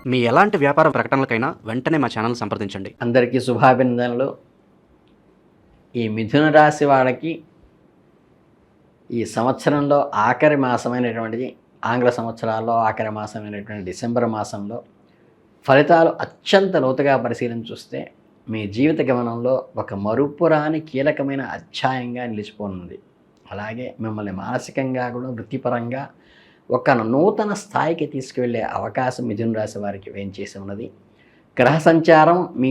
మీ ఎలాంటి వ్యాపార ప్రకటనలకైనా వెంటనే మా ఛానల్ సంప్రదించండి. అందరికీ శుభాభినందనలు. ఈ మిథున రాశి వాళ్ళకి ఈ సంవత్సరంలో ఆఖరి మాసమైనటువంటిది, ఆంగ్ల సంవత్సరాల్లో ఆఖరి మాసమైనటువంటి డిసెంబర్ మాసంలో ఫలితాలు అత్యంత లోతుగా పరిశీలన చూస్తే మీ జీవిత గమనంలో ఒక మరుపురాని కీలకమైన అధ్యాయంగా నిలిచిపోనుంది. అలాగే మిమ్మల్ని మానసికంగా కూడా వృత్తిపరంగా ఒక నూతన స్థాయికి తీసుకువెళ్ళే అవకాశం మిథున రాశి వారికి వేంచేసి ఉన్నది. గ్రహ సంచారం మీ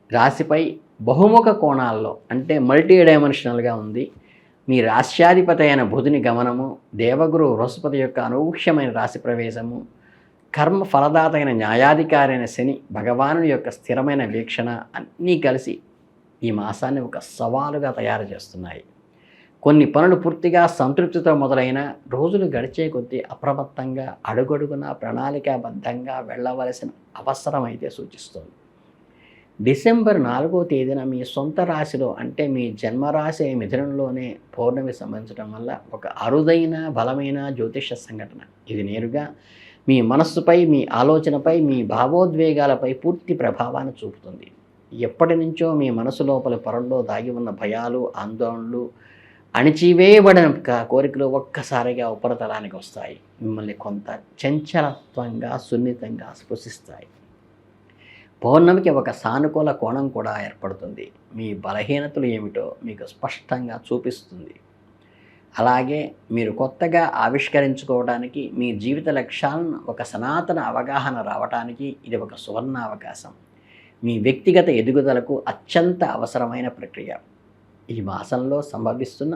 రాశిపై బహుముఖ కోణాల్లో అంటే మల్టీ డైమెన్షనల్గా ఉంది. మీ రాశ్యాధిపతి అయిన బుధుని గమనము, దేవగురు బృహస్పతి యొక్క అనూహ్యమైన రాశి ప్రవేశము, కర్మ ఫలదాత అయిన న్యాయాధికారి అయిన శని భగవానుని యొక్క స్థిరమైన వీక్షణ అన్నీ కలిసి ఈ మాసాన్ని ఒక సవాలుగా తయారు చేస్తున్నాయి. కొన్ని పనులు పూర్తిగా సంతృప్తితో మొదలైన రోజులు గడిచే కొద్దీ అప్రమత్తంగా అడుగడుగున ప్రణాళికాబద్ధంగా వెళ్ళవలసిన అవసరం అయితే సూచిస్తుంది. డిసెంబర్ 4వ తేదీన మీ సొంత రాశిలో అంటే మీ జన్మరాశి మిథునంలోనే పౌర్ణమి సంభవించడం వల్ల ఒక అరుదైన బలమైన జ్యోతిష సంఘటన. ఇది నేరుగా మీ మనస్సుపై, మీ ఆలోచనపై, మీ భావోద్వేగాలపై పూర్తి ప్రభావాన్ని చూపుతుంది. ఎప్పటి నుంచో మీ మనసు లోపల పొరల్లో దాగి ఉన్న భయాలు, ఆందోళనలు, అణిచివేయబడిన కోరికలు ఒక్కసారిగా ఉపరితలానికి వస్తాయి. మిమ్మల్ని కొంత చంచలత్వంగా, సున్నితంగా స్పృశిస్తాయి. పౌర్ణమికి ఒక సానుకూల కోణం కూడా ఏర్పడుతుంది. మీ బలహీనతలు ఏమిటో మీకు స్పష్టంగా చూపిస్తుంది. అలాగే మీరు కొత్తగా ఆవిష్కరించుకోవడానికి, మీ జీవిత లక్ష్యాలను ఒక సనాతన అవగాహన రావడానికి ఇది ఒక సువర్ణ అవకాశం. మీ వ్యక్తిగత ఎదుగుదలకు అత్యంత అవసరమైన ప్రక్రియ. ఈ మాసంలో సంభవిస్తున్న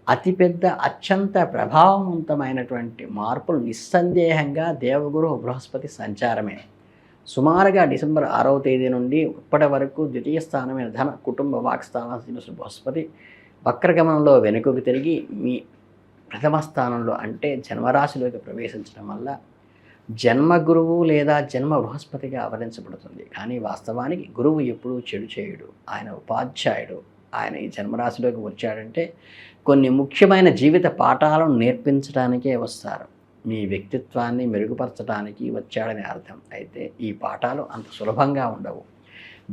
అతిపెద్ద అత్యంత ప్రభావవంతమైనటువంటి మార్పులు నిస్సందేహంగా దేవగురు బృహస్పతి సంచారమే. సుమారుగా డిసెంబర్ 6వ తేదీ నుండి ఇప్పటి వరకు ద్వితీయ స్థానమైన ధన, కుటుంబ, వాక్స్థానాన్ని బృహస్పతి వక్రగమనంలో వెనుకకు తిరిగి మీ ప్రథమ స్థానంలో అంటే జన్మరాశిలోకి ప్రవేశించడం వల్ల జన్మ గురువు లేదా జన్మ బృహస్పతిగా ఆవరించబడుతుంది. కానీ వాస్తవానికి గురువు ఎప్పుడూ చెడు చేయుడు, ఆయన ఉపాధ్యాయుడు. ఆయన ఈ జన్మరాశిలోకి వచ్చాడంటే కొన్ని ముఖ్యమైన జీవిత పాఠాలను నేర్పించడానికే వస్తారు. మీ వ్యక్తిత్వాన్ని మెరుగుపరచడానికి వచ్చాడని అర్థం. అయితే ఈ పాఠాలు అంత సులభంగా ఉండవు.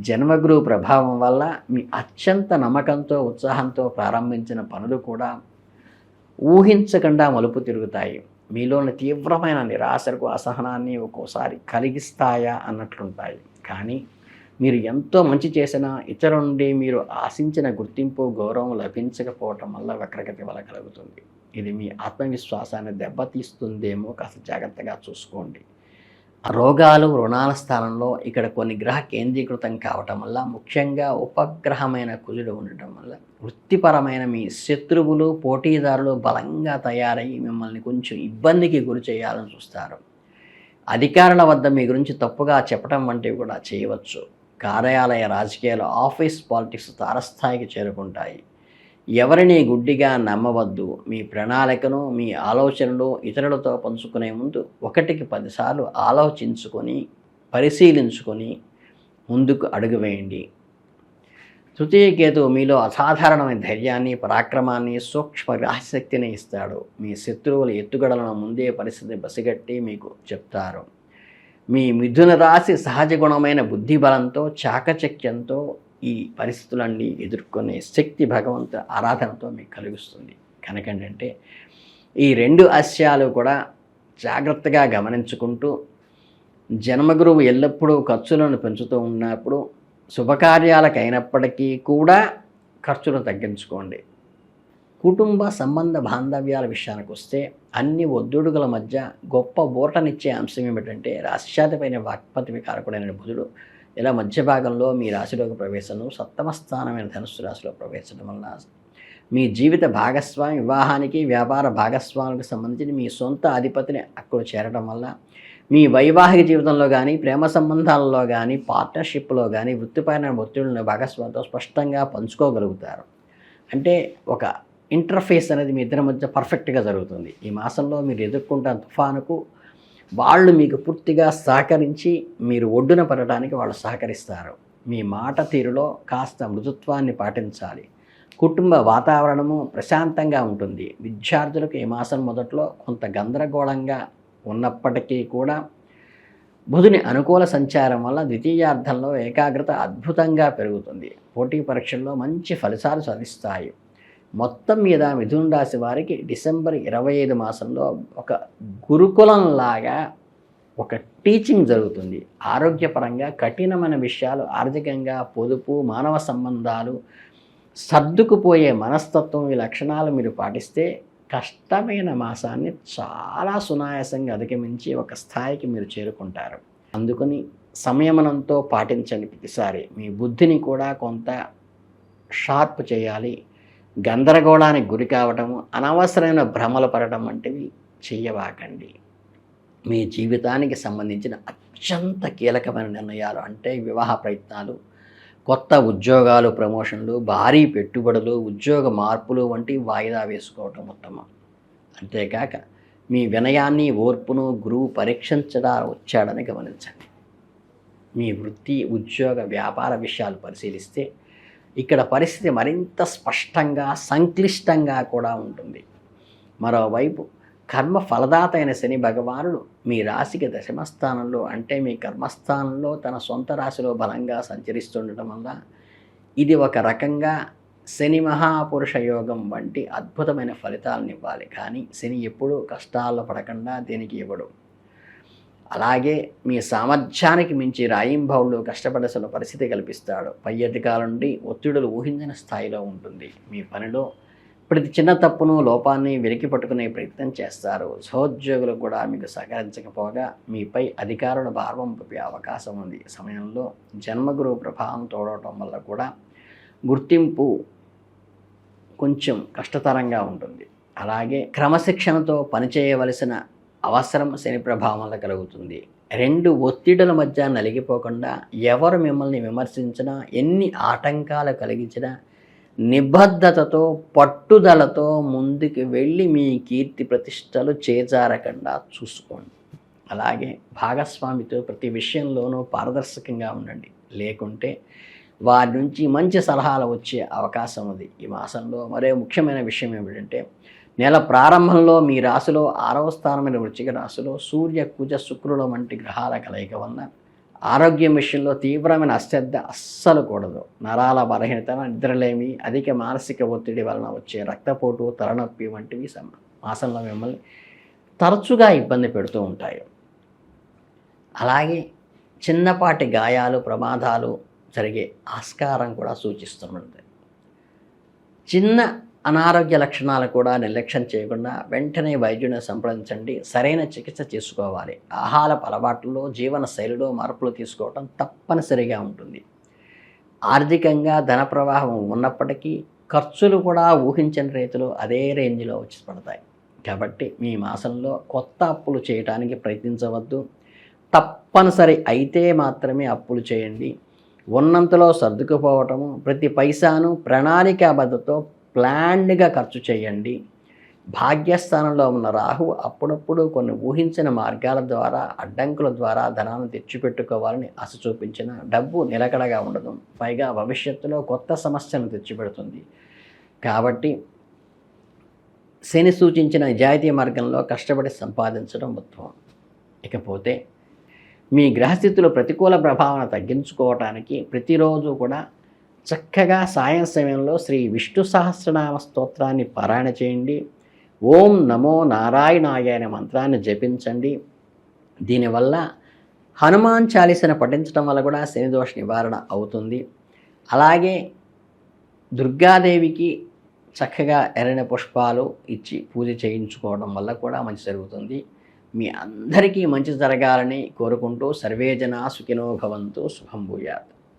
జన్మగురు ప్రభావం వల్ల మీ అత్యంత నమ్మకంతో, ఉత్సాహంతో ప్రారంభించిన పనులు కూడా ఊహించకుండా మలుపు తిరుగుతాయి. మీలోని తీవ్రమైన నిరాశకు, అసహనాన్ని ఒక్కోసారి కలిగిస్తాయా అన్నట్లుంటాయి. కానీ మీరు ఎంతో మంచి చేసినా ఇతరుల నుండి మీరు ఆశించిన గుర్తింపు, గౌరవం లభించకపోవటం వల్ల వక్రగతి వల్ల కలుగుతుంది. ఇది మీ ఆత్మవిశ్వాసాన్ని దెబ్బతీస్తుందేమో, కాస్త జాగ్రత్తగా చూసుకోండి. రోగాలు, రుణాల స్థానంలో ఇక్కడ కొన్ని గ్రహ కేంద్రీకృతం కావటం వల్ల, ముఖ్యంగా ఉపగ్రహమైన కుజుడు ఉండటం వల్ల వృత్తిపరమైన మీ శత్రువులు, పోటీదారులు బలంగా తయారయ్యి మిమ్మల్ని కొంచెం ఇబ్బందికి గురి చేయాలని చూస్తారు. అధికారుల వద్ద మీ గురించి తప్పుగా చెప్పడం వంటివి కూడా చేయవచ్చు. కార్యాలయ, రాజకీయాలు, ఆఫీస్ పాలిటిక్స్ తారస్థాయికి చేరుకుంటాయి. ఎవరిని గుడ్డిగా నమ్మవద్దు. మీ ప్రణాళికను, మీ ఆలోచనలు ఇతరులతో పంచుకునే ముందు 1కి 10 సార్లు ఆలోచించుకొని, పరిశీలించుకొని ముందుకు అడుగు వేయండి. తృతీయ కేతువు మీలో అసాధారణమైన ధైర్యాన్ని, పరాక్రమాన్ని, సూక్ష్మ గ్రహశక్తిని ఇస్తాడు. మీ శత్రువుల ఎత్తుగడలను ముందే పరిస్థితి పసిగట్టి మీకు చెప్తారు. మీ మిథున రాశి సహజ గుణమైన బుద్ధి బలంతో, చాకచక్యంతో ఈ పరిస్థితులన్నీ ఎదుర్కొనే శక్తి భగవంతు ఆరాధనతో మీకు కలిగిస్తుంది. కనుకంటే ఈ 2 అస్యాలు కూడా జాగ్రత్తగా గమనించుకుంటూ, జన్మగురువు ఎల్లప్పుడూ ఖర్చులను పెంచుతూ ఉన్నప్పుడు శుభకార్యాలకు అయినప్పటికీ కూడా ఖర్చులు తగ్గించుకోండి. కుటుంబ సంబంధ బాంధవ్యాల విషయానికి వస్తే అన్ని ఒత్తిడుల మధ్య గొప్ప బోటనిచ్చే అంశం ఏమిటంటే రాశ్యాధిపైన వాక్పతి కారకుడైన బుధుడు ఇలా మధ్య భాగంలో మీ రాశిలోకి ప్రవేశం, సప్తమ స్థానమైన ధనుస్సు రాశిలో ప్రవేశించడం వల్ల మీ జీవిత భాగస్వామి, వివాహానికి, వ్యాపార భాగస్వామికి సంబంధించి మీ సొంత అధిపతిని అక్కడ చేరడం వల్ల మీ వైవాహిక జీవితంలో కానీ, ప్రేమ సంబంధాలలో కానీ, పార్ట్నర్షిప్లో కానీ వృత్తిపరమైన ఒత్తిడులను భాగస్వామితో స్పష్టంగా పంచుకోగలుగుతారు. అంటే ఒక ఇంటర్ఫేస్ అనేది మీ ఇద్దరి మధ్య పర్ఫెక్ట్గా జరుగుతుంది. ఈ మాసంలో మీరు ఎదుర్కొంటున్న తుఫానుకు వాళ్ళు మీకు పూర్తిగా సహకరించి మీరు ఒడ్డున పడటానికి వాళ్ళు సహకరిస్తారు. మీ మాట తీరులో కాస్త మృదుత్వాన్ని పాటించాలి. కుటుంబ వాతావరణము ప్రశాంతంగా ఉంటుంది. విద్యార్థులకు ఈ మాసం మొదట్లో కొంత గందరగోళంగా ఉన్నప్పటికీ కూడా బుధుని అనుకూల సంచారం వల్ల ద్వితీయార్థంలో ఏకాగ్రత అద్భుతంగా పెరుగుతుంది. పోటీ పరీక్షల్లో మంచి ఫలితాలు సాధిస్తాయి. మొత్తం మీద మిథున రాశి వారికి డిసెంబర్ 25 మాసంలో ఒక గురుకులంలాగా ఒక టీచింగ్ జరుగుతుంది. ఆరోగ్యపరంగా కఠినమైన విషయాలు, ఆర్థికంగా పొదుపు, మానవ సంబంధాలు, సర్దుకుపోయే మనస్తత్వం, ఈ లక్షణాలు మీరు పాటిస్తే కష్టమైన మాసాన్ని చాలా సునాయాసంగా అధిగమించి ఒక స్థాయికి మీరు చేరుకుంటారు. అందుకని సంయమనంతో పాటించండి. ప్రతిసారి మీ బుద్ధిని కూడా కొంత షార్ప్ చేయాలి. గందరగోళానికి గురి కావటము, అనవసరమైన భ్రమలు పడటం వంటివి చెయ్యవాకండి. మీ జీవితానికి సంబంధించిన అత్యంత కీలకమైన నిర్ణయాలు అంటే వివాహ ప్రయత్నాలు, కొత్త ఉద్యోగాలు, ప్రమోషన్లు, భారీ పెట్టుబడులు, ఉద్యోగ మార్పులు వంటి వాయిదా వేసుకోవటం ఉత్తమం. అంతేకాక మీ వినయాన్ని, ఓర్పును గురువు పరీక్షించడా వచ్చాడని గమనించండి. మీ వృత్తి, ఉద్యోగ, వ్యాపార విషయాలు పరిశీలిస్తే ఇక్కడ పరిస్థితి మరింత స్పష్టంగా, సంక్లిష్టంగా కూడా ఉంటుంది. మరోవైపు కర్మ ఫలదాత అయిన శని భగవానుడు మీ రాశికి దశమ స్థానంలో అంటే మీ కర్మస్థానంలో తన సొంత రాశిలో బలంగా సంచరిస్తుండటం వల్ల ఇది ఒక రకంగా శని మహాపురుష యోగం వంటి అద్భుతమైన ఫలితాలను ఇవ్వాలి. కానీ శని ఎప్పుడూ కష్టాల్లో పడకుండా దేనికి ఇవ్వడు. అలాగే మీ సామర్థ్యానికి మించి రాయింభవులు కష్టపడాల్సిన పరిస్థితి కల్పిస్తాడు. పై అధికారుల నుండి ఒత్తిడులు ఊహించిన స్థాయిలో ఉంటుంది. మీ పనిలో ప్రతి చిన్న తప్పును, లోపాన్ని వెలికి పట్టుకునే ప్రయత్నం చేస్తారు. సహోద్యోగులు కూడా మీకు సహకరించకపోగా మీపై అధికారుల భారం పంపే అవకాశం ఉంది. సమయంలో జన్మగురు ప్రభావం తోడవటం వల్ల కూడా గుర్తింపు కొంచెం కష్టతరంగా ఉంటుంది. అలాగే క్రమశిక్షణతో పనిచేయవలసిన అవసరం శని ప్రభావం వల్ల కలుగుతుంది. రెండు ఒత్తిడుల మధ్య నలిగిపోకుండా ఎవరు మిమ్మల్ని విమర్శించినా, ఎన్ని ఆటంకాలు కలిగించినా నిబద్ధతతో, పట్టుదలతో ముందుకు వెళ్ళి మీ కీర్తి ప్రతిష్టలు చేజారకుండా చూసుకోండి. అలాగే భాగస్వామితో ప్రతి విషయంలోనూ పారదర్శకంగా ఉండండి. లేకుంటే వారి నుంచి మంచి సలహాలు వచ్చే అవకాశం ఉంది. ఈ మాసంలో మరో ముఖ్యమైన విషయం ఏమిటంటే నెల ప్రారంభంలో మీ రాశిలో 6వ స్థానమైన వృశ్చిక రాశిలో సూర్య, కుజ, శుక్రుల వంటి గ్రహాల కలయిక వలన ఆరోగ్యం విషయంలో తీవ్రమైన అశ్రద్ధ అస్సలు కూడదు. నరాల బలహీనత, నిద్రలేమి, అధిక మానసిక ఒత్తిడి వలన వచ్చే రక్తపోటు, తలనొప్పి వంటివి మాసంలో మిమ్మల్ని తరచుగా ఇబ్బంది పెడుతూ ఉంటాయి. అలాగే చిన్నపాటి గాయాలు, ప్రమాదాలు జరిగే ఆస్కారం కూడా సూచిస్తున్నది. చిన్న అనారోగ్య లక్షణాలు కూడా నిర్లక్ష్యం చేయకుండా వెంటనే వైద్యుని సంప్రదించండి. సరైన చికిత్స చేసుకోవాలి. ఆహారపు అలవాట్లలో, జీవన శైలిలో మార్పులు తీసుకోవటం తప్పనిసరిగా ఉంటుంది. ఆర్థికంగా ధన ప్రవాహం ఉన్నప్పటికీ ఖర్చులు కూడా ఊహించని రీతిలో అదే రేంజ్లో వచ్చి పడతాయి. కాబట్టి మీ మాసంలో కొత్త అప్పులు చేయడానికి ప్రయత్నించవద్దు. తప్పనిసరి అయితే మాత్రమే అప్పులు చేయండి. ఉన్నంతలో సర్దుకుపోవటము, ప్రతి పైసాను ప్రణాళికాబద్ధతో ప్లాన్డ్గా ఖర్చు చేయండి. భాగ్యస్థానంలో ఉన్న రాహు అప్పుడప్పుడు కొన్ని ఊహించిన మార్గాల ద్వారా, అడ్డంకుల ద్వారా ధనాన్ని తెచ్చిపెట్టుకోవాలని ఆశ చూపించిన డబ్బు నిలకడగా ఉండదు. పైగా భవిష్యత్తులో కొత్త సమస్యను తెచ్చిపెడుతుంది. కాబట్టి శని సూచించిన నిజాయితీ మార్గంలో కష్టపడి సంపాదించడం ఉత్తమం. ఇకపోతే మీ గ్రహస్థితులు ప్రతికూల ప్రభావాన్ని తగ్గించుకోవటానికి ప్రతిరోజు కూడా చక్కగా సాయం సమయంలో శ్రీ విష్ణు సహస్రనామ స్తోత్రాన్ని పారాయణ చేయండి. ఓం నమో నారాయణాయ అనే మంత్రాన్ని జపించండి. దీనివల్ల హనుమాన్ చాలీసాను పఠించడం వల్ల కూడా శని దోష నివారణ అవుతుంది. అలాగే దుర్గాదేవికి చక్కగా ఎర్రని పుష్పాలు ఇచ్చి పూజ చేయించుకోవడం వల్ల కూడా మంచి జరుగుతుంది. మీ అందరికీ మంచి జరగాలని కోరుకుంటూ సర్వే జనా సుఖినో భవంతు. శుభం భూయాత్.